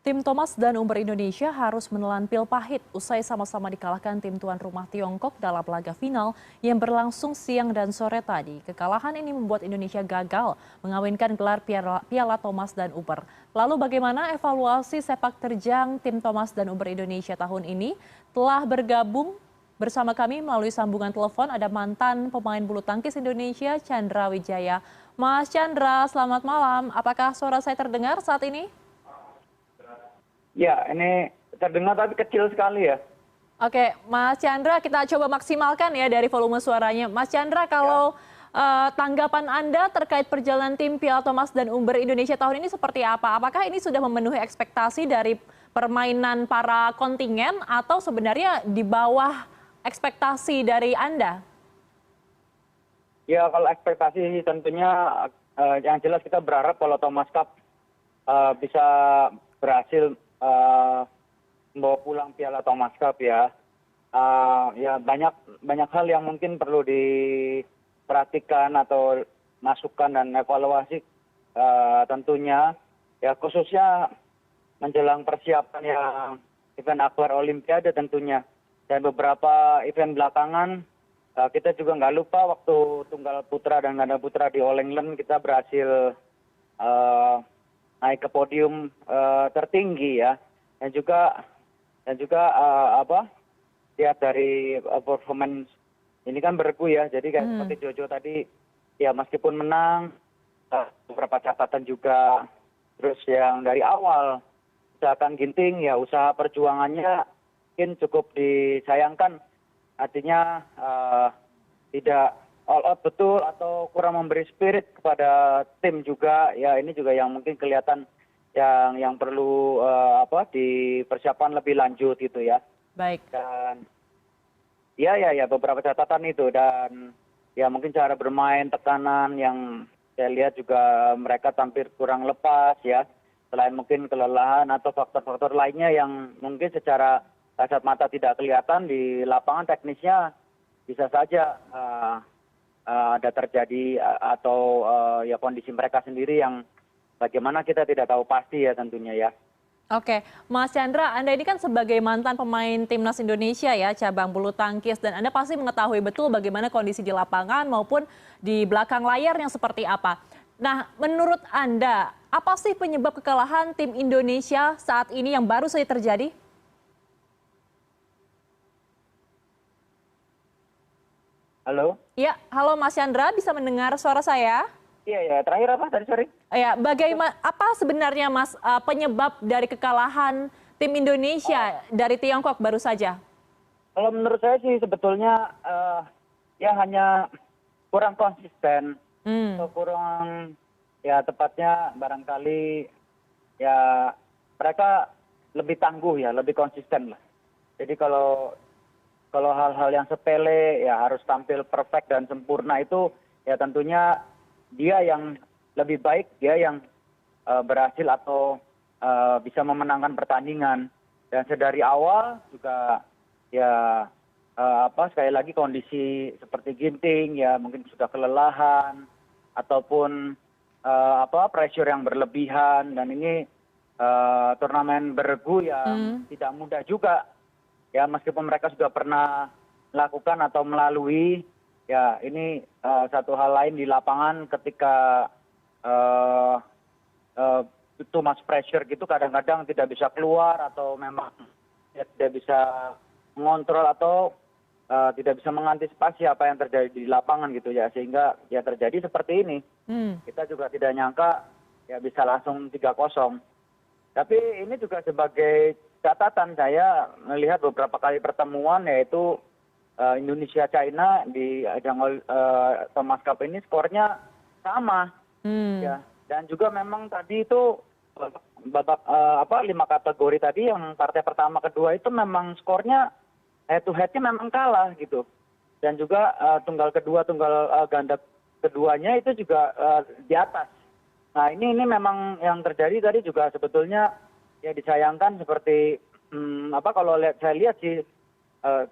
Tim Thomas dan Uber Indonesia harus menelan pil pahit usai sama-sama dikalahkan tim tuan rumah Tiongkok dalam laga final yang berlangsung siang dan sore tadi. Kekalahan ini membuat Indonesia gagal mengawinkan gelar Piala Thomas dan Uber. Lalu bagaimana evaluasi sepak terjang tim Thomas dan Uber Indonesia tahun ini? Telah bergabung bersama kami melalui sambungan telepon ada mantan pemain bulu tangkis Indonesia Chandra Wijaya. Mas Chandra, selamat malam. Apakah suara saya terdengar saat ini? Ya, ini terdengar tapi kecil sekali ya. Oke, Mas Chandra, kita coba maksimalkan ya dari volume suaranya. Mas Chandra, kalau tanggapan Anda terkait perjalanan tim Piala Thomas dan Uber Indonesia tahun ini seperti apa? Apakah ini sudah memenuhi ekspektasi dari permainan para kontingen atau sebenarnya di bawah ekspektasi dari Anda? Ya, kalau ekspektasi tentunya yang jelas kita berharap kalau Thomas Cup bisa berhasil membawa pulang Piala Thomas Cup ya. Ya banyak hal yang mungkin perlu diperhatikan atau masukan dan evaluasi tentunya ya, khususnya menjelang persiapan yang event akbar Olimpiade tentunya, dan beberapa event belakangan kita juga nggak lupa waktu tunggal putra dan ganda putra di All England kita berhasil naik ke podium tertinggi ya, dan juga lihat dari performance ini kan bergu ya, jadi kayak seperti Jojo tadi ya, meskipun menang beberapa catatan juga, terus yang dari awal misalkan Ginting ya usaha perjuangannya mungkin cukup disayangkan, artinya tidak all out betul atau kurang memberi spirit kepada tim juga ya. Ini juga yang mungkin kelihatan yang perlu dipersiapkan lebih lanjut gitu ya. Baik. Dan ya beberapa catatan itu, dan ya mungkin cara bermain, tekanan yang saya lihat juga mereka tampil kurang lepas ya, selain mungkin kelelahan atau faktor-faktor lainnya yang mungkin secara kasat mata tidak kelihatan, di lapangan teknisnya bisa saja ada terjadi atau ya kondisi mereka sendiri yang bagaimana kita tidak tahu pasti ya tentunya ya. Oke, Mas Chandra, Anda ini kan sebagai mantan pemain timnas Indonesia ya, cabang bulu tangkis, dan Anda pasti mengetahui betul bagaimana kondisi di lapangan maupun di belakang layar yang seperti apa. Nah, menurut Anda, apa sih penyebab kekalahan tim Indonesia saat ini yang baru saja terjadi? Halo? Ya, halo Mas Chandra, bisa mendengar suara saya? Iya, terakhir apa tadi, sorry? Ya, apa sebenarnya Mas penyebab dari kekalahan tim Indonesia dari Tiongkok baru saja? Kalau menurut saya sih sebetulnya ya hanya kurang konsisten, atau kurang, ya tepatnya barangkali ya mereka lebih tangguh ya, lebih konsisten lah. Jadi kalau hal-hal yang sepele ya harus tampil perfect dan sempurna, itu ya tentunya dia yang lebih baik, dia yang berhasil atau bisa memenangkan pertandingan. Dan sedari awal juga ya sekali lagi kondisi seperti Ginting ya mungkin sudah kelelahan ataupun pressure yang berlebihan, dan ini turnamen bergu yang tidak mudah juga. Ya meskipun mereka sudah pernah melakukan atau melalui, ya ini satu hal lain di lapangan ketika too much pressure gitu, kadang-kadang tidak bisa keluar atau memang tidak bisa mengontrol atau tidak bisa mengantisipasi apa yang terjadi di lapangan gitu ya, sehingga ya terjadi seperti ini. Kita juga tidak nyangka ya bisa langsung 3-0. Tapi ini juga sebagai catatan, saya melihat beberapa kali pertemuan yaitu Indonesia China di ajang Thomas Cup ini skornya sama ya, dan juga memang tadi itu babak 5 kategori tadi, yang partai pertama kedua itu memang skornya head to headnya memang kalah gitu, dan juga tunggal kedua, tunggal ganda keduanya itu juga di atas. Nah ini memang yang terjadi tadi juga sebetulnya ya disayangkan, seperti kalau saya lihat sih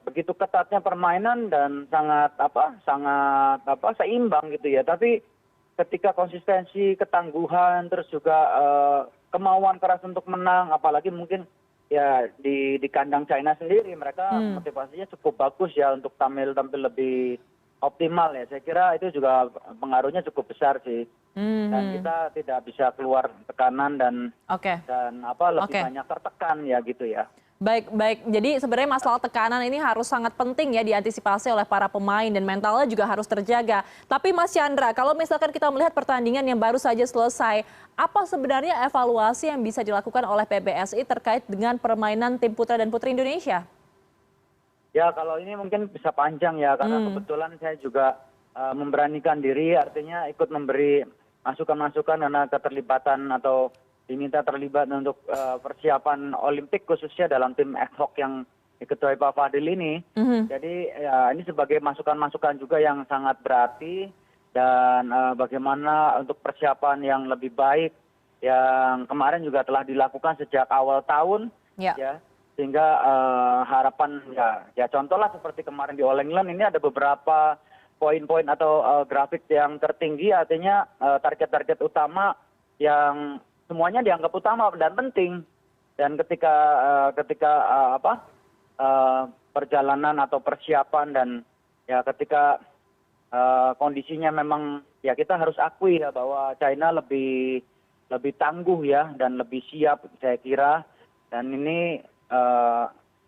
begitu ketatnya permainan dan sangat seimbang gitu ya, tapi ketika konsistensi, ketangguhan, terus juga kemauan keras untuk menang, apalagi mungkin ya di kandang China sendiri mereka motivasinya cukup bagus ya untuk tampil lebih optimal ya. Saya kira itu juga pengaruhnya cukup besar sih. Dan kita tidak bisa keluar tekanan dan Oke. lebih Oke. banyak tertekan ya gitu ya. Baik, baik. Jadi sebenarnya masalah tekanan ini harus sangat penting ya diantisipasi oleh para pemain dan mentalnya juga harus terjaga. Tapi Mas Chandra, kalau misalkan kita melihat pertandingan yang baru saja selesai, apa sebenarnya evaluasi yang bisa dilakukan oleh PBSI terkait dengan permainan tim putra dan putri Indonesia? Ya kalau ini mungkin bisa panjang ya karena kebetulan saya juga memberanikan diri, artinya ikut memberi masukan-masukan karena keterlibatan atau diminta terlibat untuk persiapan Olimpik khususnya dalam tim ad hoc yang diketuai Pak Fadil ini. Jadi ya ini sebagai masukan-masukan juga yang sangat berarti dan bagaimana untuk persiapan yang lebih baik yang kemarin juga telah dilakukan sejak awal tahun ya sehingga harapan ya contohlah seperti kemarin di All England ini ada beberapa poin-poin atau grafik yang tertinggi, artinya target-target utama yang semuanya dianggap utama dan penting. Dan ketika perjalanan atau persiapan dan ya ketika kondisinya memang ya kita harus akui ya bahwa China lebih tangguh ya dan lebih siap saya kira. Dan ini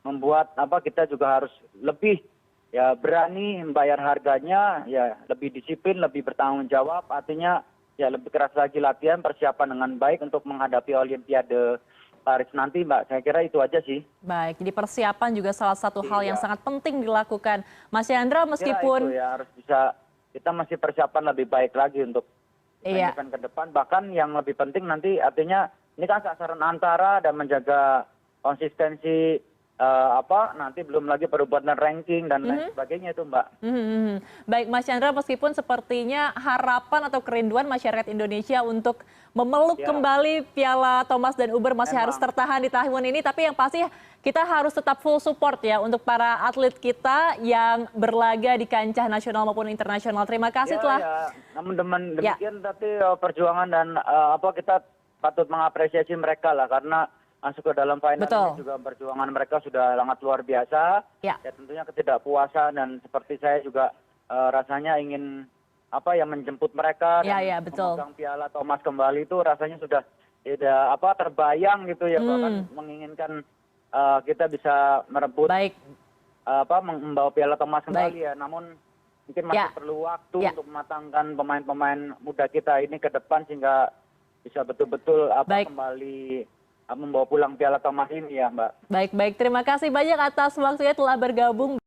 membuat kita juga harus lebih ya berani membayar harganya, ya lebih disiplin, lebih bertanggung jawab, artinya ya lebih keras lagi latihan, persiapan dengan baik untuk menghadapi Olimpiade Paris nanti, Mbak. Saya kira itu aja sih. Baik, jadi persiapan juga salah satu hal yang sangat penting dilakukan. Mas Chandra, meskipun ya harus bisa, kita masih persiapan lebih baik lagi untuk event ke depan. Bahkan yang lebih penting nanti artinya ini kan sasaran antara dan menjaga konsistensi nanti belum lagi perubahan ranking dan lain sebagainya itu, Mbak. Baik, Mas Chandra, meskipun sepertinya harapan atau kerinduan masyarakat Indonesia untuk memeluk kembali Piala Thomas dan Uber masih harus tertahan di tahun ini, tapi yang pasti kita harus tetap full support ya untuk para atlet kita yang berlaga di kancah nasional maupun internasional. Terima kasih telah. Namun demikian tapi perjuangan dan kita patut mengapresiasi mereka lah karena masuk ke dalam final ini juga perjuangan mereka sudah sangat luar biasa. Ya tentunya ketidakpuasan dan seperti saya juga rasanya ingin menjemput mereka dan memegang Piala Thomas kembali itu rasanya sudah tidak terbayang gitu ya, bahkan menginginkan kita bisa merebut membawa Piala Thomas kembali ya. Namun mungkin masih perlu waktu untuk mematangkan pemain-pemain muda kita ini ke depan sehingga bisa betul-betul kembali membawa pulang Piala Thomas ini ya, Mbak. Baik, baik. Terima kasih banyak atas waktunya telah bergabung.